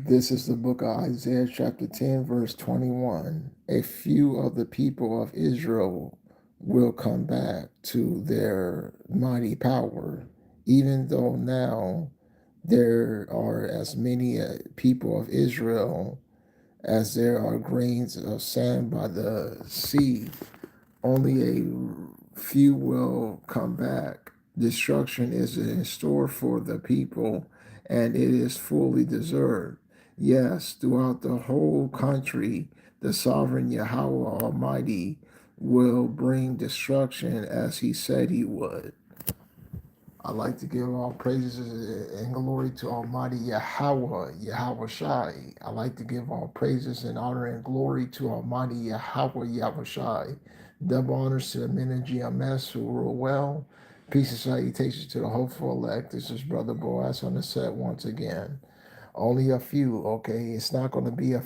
This is the book of Isaiah, chapter 10, verse 21. A few of the people of Israel will come back to their mighty power, even though now there are as many people of Israel as there are grains of sand by the sea. Only a few will come back. Destruction is in store for the people, and it is fully deserved. Yes, throughout the whole country, the sovereign Yahweh Almighty will bring destruction as he said he would. I like to give all praises and glory to Almighty Yahweh, Yahweh Shai. I like to give all praises and honor and glory to Almighty Yahweh, Yahweh Shai. Double honors to the men of GMS who rule well. Peace and salutations to the hopeful elect. This is Brother Boaz on the set once again. Only a few, okay? It's not going to be a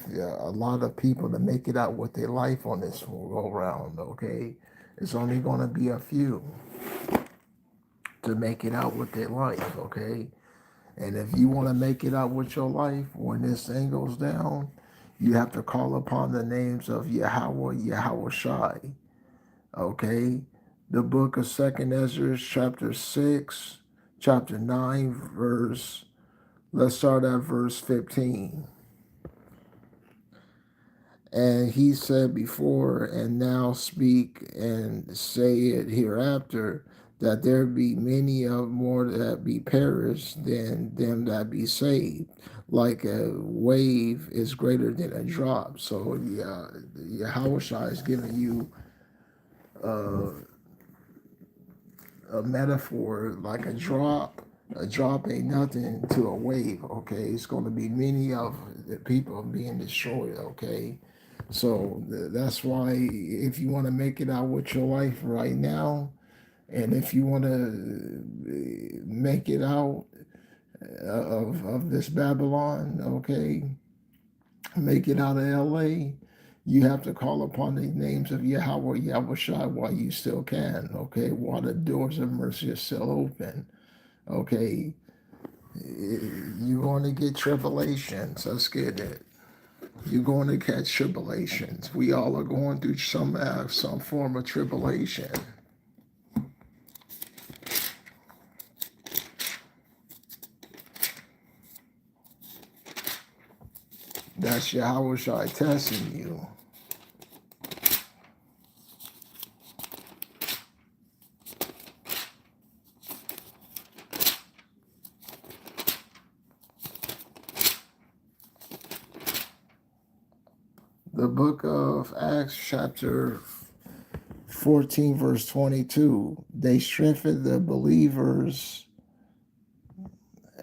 lot of people to make it out with their life on this go round, okay? It's only going to be a few to make it out with their life, okay? And if you want to make it out with your life when this thing goes down, you have to call upon the names of Yahweh, Yahweh Shai, okay? The book of Second Ezra, chapter 6, chapter 9, verse, let's start at verse 15. And he said before, and now speak and say it hereafter, that there be many of more that be perished than them that be saved. Like a wave is greater than a drop. So yeah, Yahweh is giving you uh, a metaphor like a drop. A drop ain't nothing to a wave, okay? It's going to be many of the people being destroyed, okay? So that's why if you want to make it out with your life right now, and if you want to make it out of this Babylon, okay, make it out of LA, you have to call upon the names of Yahweh, Yahweh Shai while you still can, okay, while the doors of mercy are still open, okay. You're going to get tribulations. Let's get it. You're going to catch tribulations. We all are going through some form of tribulation. That's Yahweh Shai testing you. The book of Acts, chapter 14, verse 22. They strengthened the believers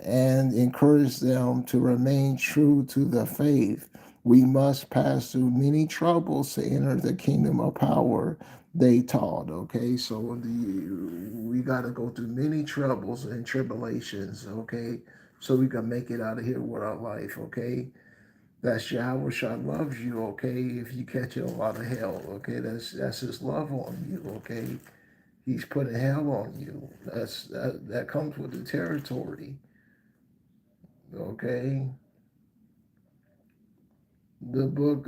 and encouraged them to remain true to the faith. We must pass through many troubles to enter the kingdom of power, they taught. Okay, so we got to go through many troubles and tribulations, okay, so we can make it out of here with our life, okay. That's Yahweh Shai loves you, okay. If you catch a lot of hell, okay, that's His love on you, okay. He's putting hell on you. That comes with the territory, okay. The book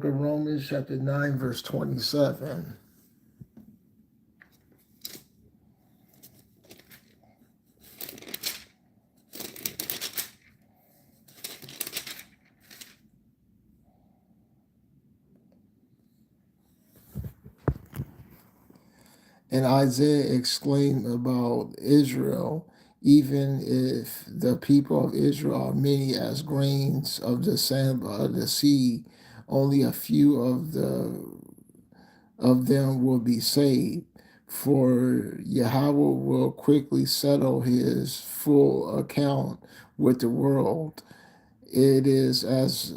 of Romans, chapter 9, verse 27. And Isaiah exclaimed about Israel, even if the people of Israel are many as grains of the sand of the sea, only a few of them will be saved. For Yahweh will quickly settle his full account with the world. It is as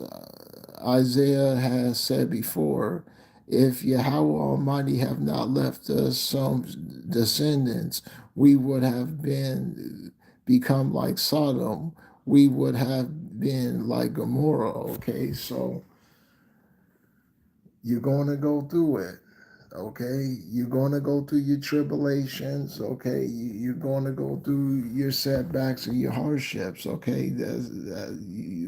Isaiah has said before, if Yahweh Almighty have not left us some descendants, we would have become like Sodom. We would have been like Gomorrah. Okay, so you're going to go through it. Okay, you're going to go through your tribulations. Okay, you're going to go through your setbacks and your hardships. Okay,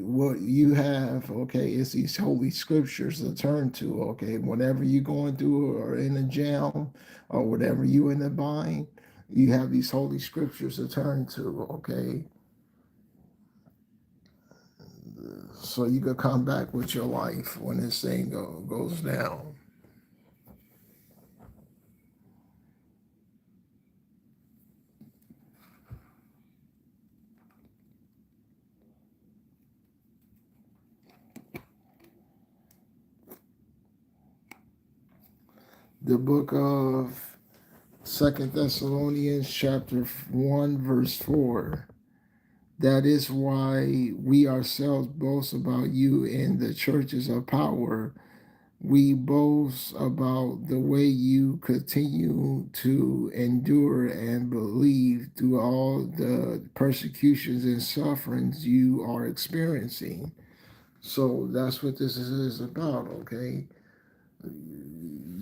what you have. Okay, is these holy scriptures to turn to. Okay, whenever you're going through or in a jam or whatever you in a bind, you have these holy scriptures to turn to. Okay, so you could come back with your life when this thing goes down. The book of Second Thessalonians chapter 1 verse 4. That is why we ourselves boast about you in the churches of power. We boast about the way you continue to endure and believe through all the persecutions and sufferings you are experiencing. So that's what this is about, okay?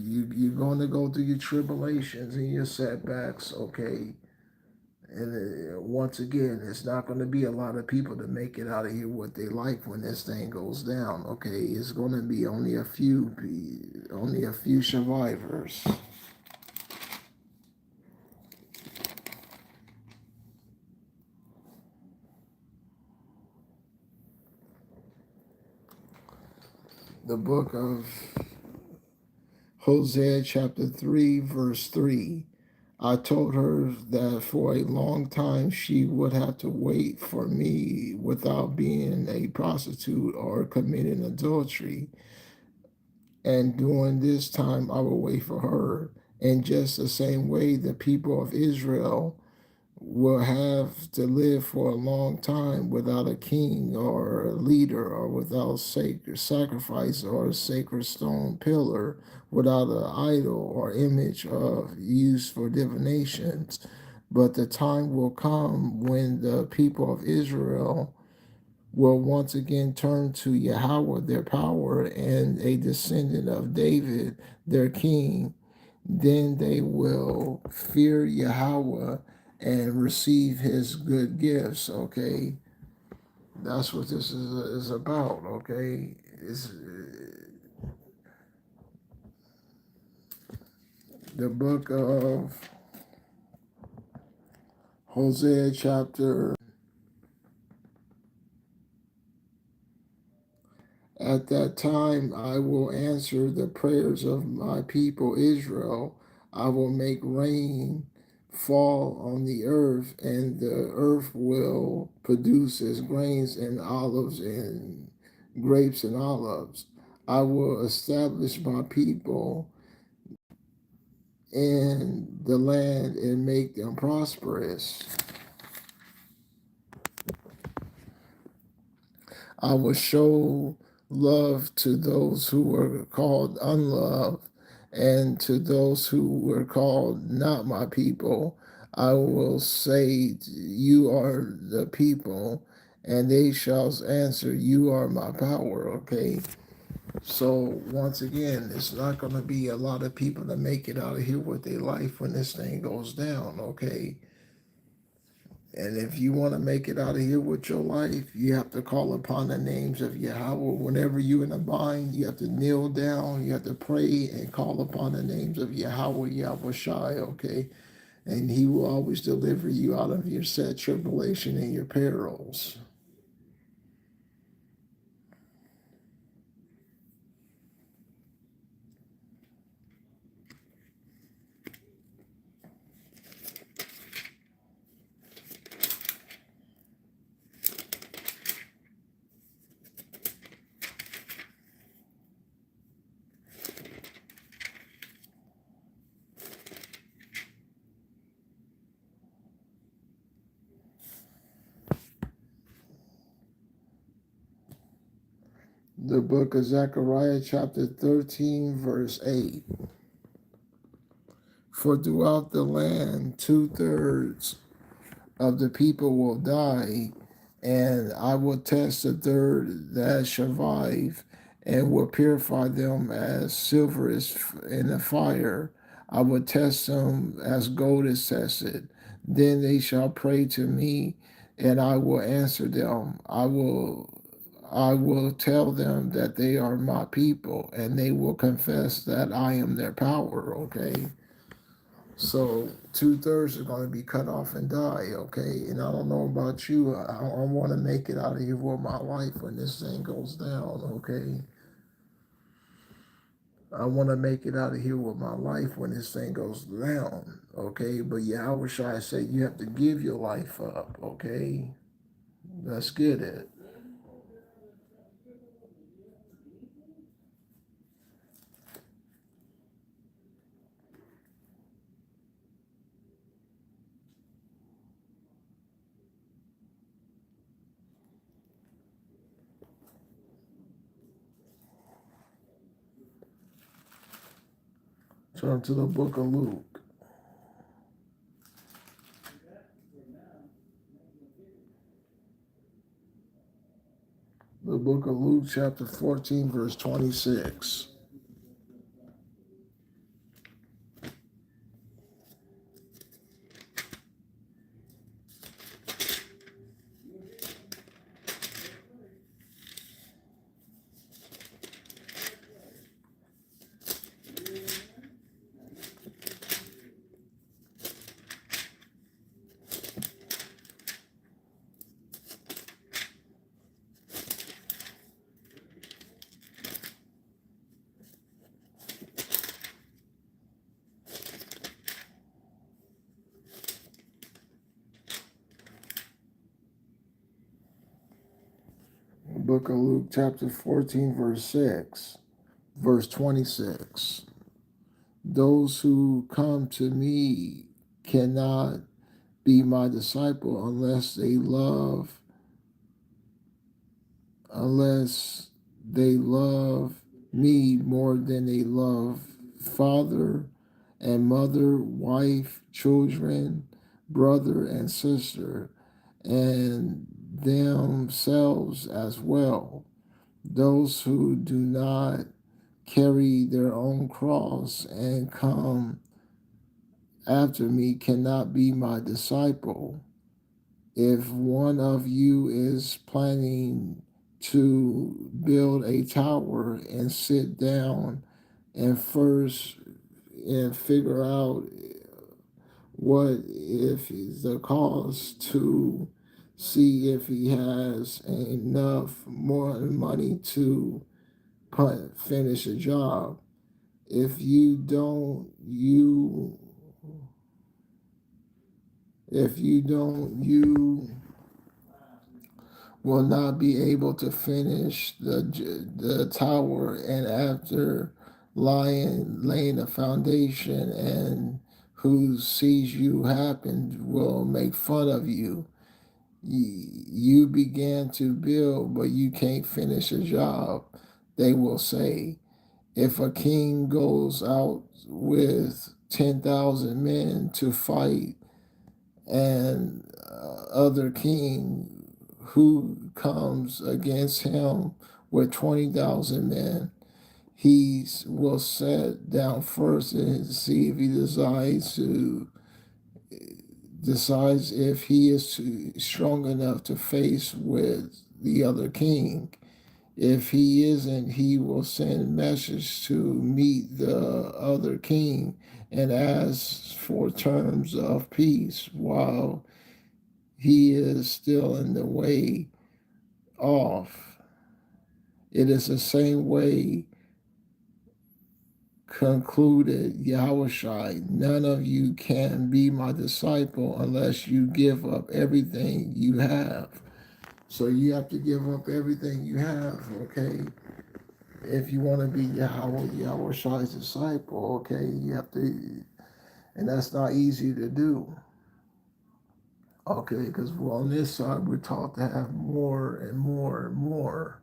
You're going to go through your tribulations and your setbacks, okay? And once again, it's not going to be a lot of people to make it out of here with their life when this thing goes down. Okay, it's going to be only a few survivors. The book of Hosea, chapter 3, verse 3. I told her that for a long time she would have to wait for me without being a prostitute or committing adultery. And during this time, I will wait for her. In just the same way, the people of Israel will have to live for a long time without a king or a leader or without sacred sacrifice or a sacred stone pillar, without an idol or image of used for divinations. But the time will come when the people of Israel will once again turn to Yahweh, their power, and a descendant of David, their king. Then they will fear Yahweh and receive his good gifts. Okay, that's what this is about. Okay, it's the book of Hosea, chapter. At that time, I will answer the prayers of my people Israel. I will make rain fall on the earth, and the earth will produce its grains and olives and grapes and olives. I will establish my people in the land and make them prosperous. I will show love to those who were called unloved, and to those who were called not my people. I will say, you are the people, and they shall answer, you are my power. Okay. So once again, it's not going to be a lot of people that make it out of here with their life when this thing goes down. Okay. And if you want to make it out of here with your life, you have to call upon the names of Yahweh. Whenever you're in a bind, you have to kneel down, you have to pray and call upon the names of Yahweh, Yahweh Shai, okay? And he will always deliver you out of your sad tribulation and your perils. The book of Zechariah, chapter 13, verse 8. For throughout the land, two-thirds of the people will die, and I will test the third that survive, and will purify them as silver is in the fire. I will test them as gold is tested. Then they shall pray to me, and I will answer them. I will tell them that they are my people, and they will confess that I am their power. Okay. So 2/3 are going to be cut off and die, okay? And I don't know about you. I want to make it out of here with my life when this thing goes down, okay? I want to make it out of here with my life when this thing goes down, okay? But Yahweh Shai said you have to give your life up, okay? Let's get it. Turn to the book of Luke. The book of Luke, chapter 14, verse 26. Book of Luke, chapter 14, verse 6. Verse 26. Those who come to me cannot be my disciple unless they love me more than they love father and mother, wife, children, brother and sister, and themselves as well. Those who do not carry their own cross and come after me cannot be my disciple. If one of you is planning to build a tower and sit down and first and figure out what if the cost to see if he has enough more money to finish a job. If you don't, you will not be able to finish the tower. And after laying the foundation, and who sees you happen will make fun of you. You began to build, but you can't finish a job. They will say, if a king goes out with 10,000 men to fight, and other king who comes against him with 20,000 men, he will sit down first and see if he decides if he is strong enough to face with the other king. If he isn't, he will send message to meet the other king and ask for terms of peace while he is still in the way off. It is the same way concluded Yahushai, none of you can be my disciple unless you give up everything you have. So you have to give up everything you have, okay? If you want to be Yahushai's disciple, okay, you have to, and that's not easy to do, okay? Because on this side, we're taught to have more and more and more.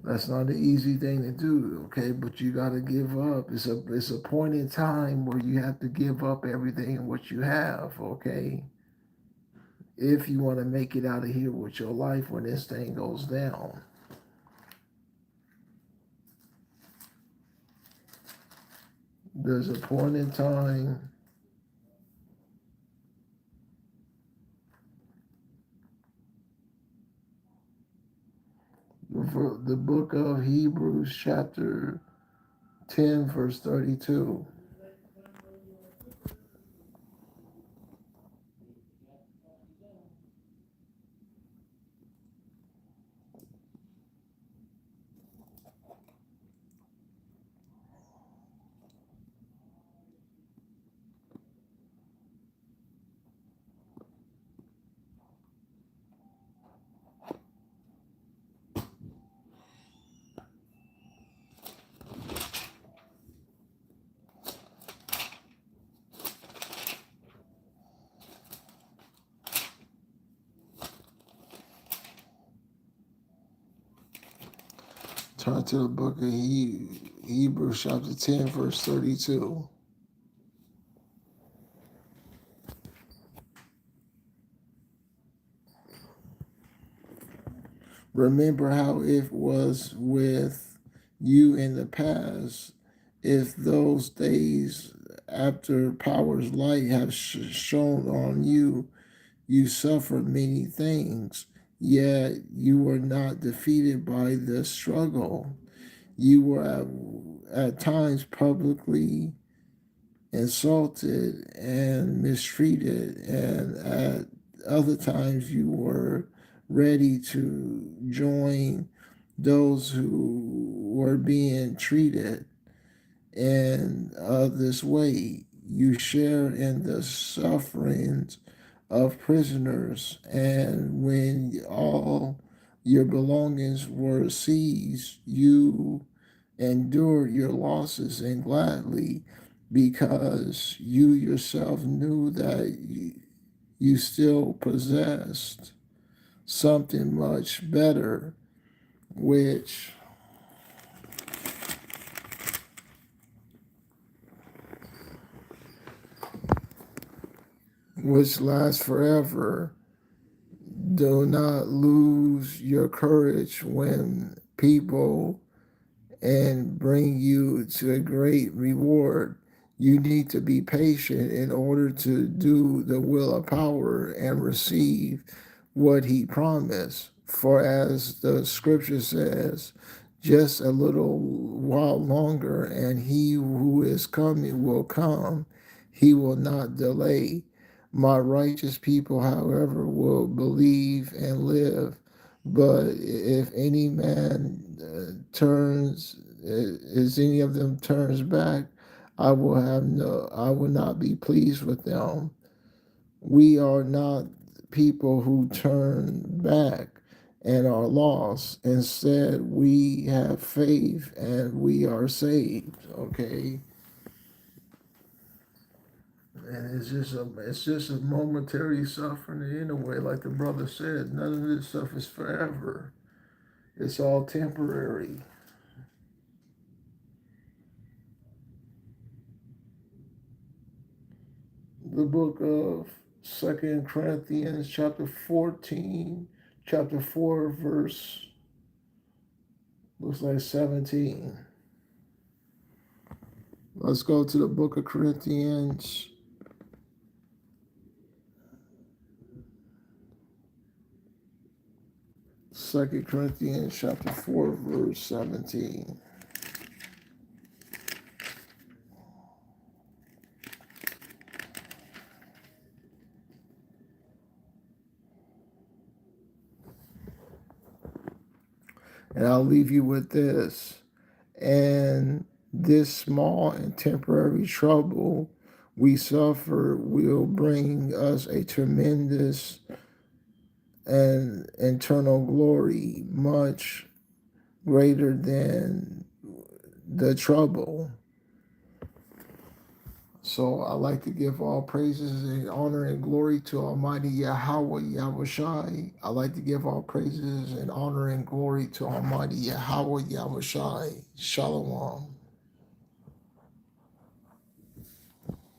That's not an easy thing to do, okay? But you got to give up. It's a point in time where you have to give up everything what you have, okay? If you want to make it out of here with your life when this thing goes down. There's a point in time for the book of Hebrews, chapter 10, verse 32. Turn to the book of Hebrews, chapter 10, verse 32. Remember how it was with you in the past. If those days after power's light have shone on you, you suffered many things, yet you were not defeated by the struggle. You were at times publicly insulted and mistreated, and at other times you were ready to join those who were being treated in this way. You share in the sufferings of prisoners, and when all your belongings were seized, you endured your losses and gladly, because you yourself knew that you still possessed something much better, which lasts forever. Do not lose your courage when people and bring you to a great reward. You need to be patient in order to do the will of power and receive what he promised. For as the scripture says, just a little while longer, and he who is coming will come. He will not delay. My righteous people, however, will believe and live. But if any man turns, as any of them turns back, I will not be pleased with them. We are not people who turn back and are lost. Instead, we have faith and we are saved. Okay, and it's just a momentary suffering anyway. Like the brother said, none of this stuff is forever. It's all temporary. The book of Second Corinthians, chapter 14, chapter 4, verse looks like 17. Let's go to the book of Corinthians. Second Corinthians chapter 4, verse 17. And I'll leave you with this. And this small and temporary trouble we suffer will bring us a tremendous and eternal glory, much greater than the trouble. So I like to give all praises and honor and glory to Almighty Yahweh Yahushai. I like to give all praises and honor and glory to Almighty Yahweh Yahushai. Shalom.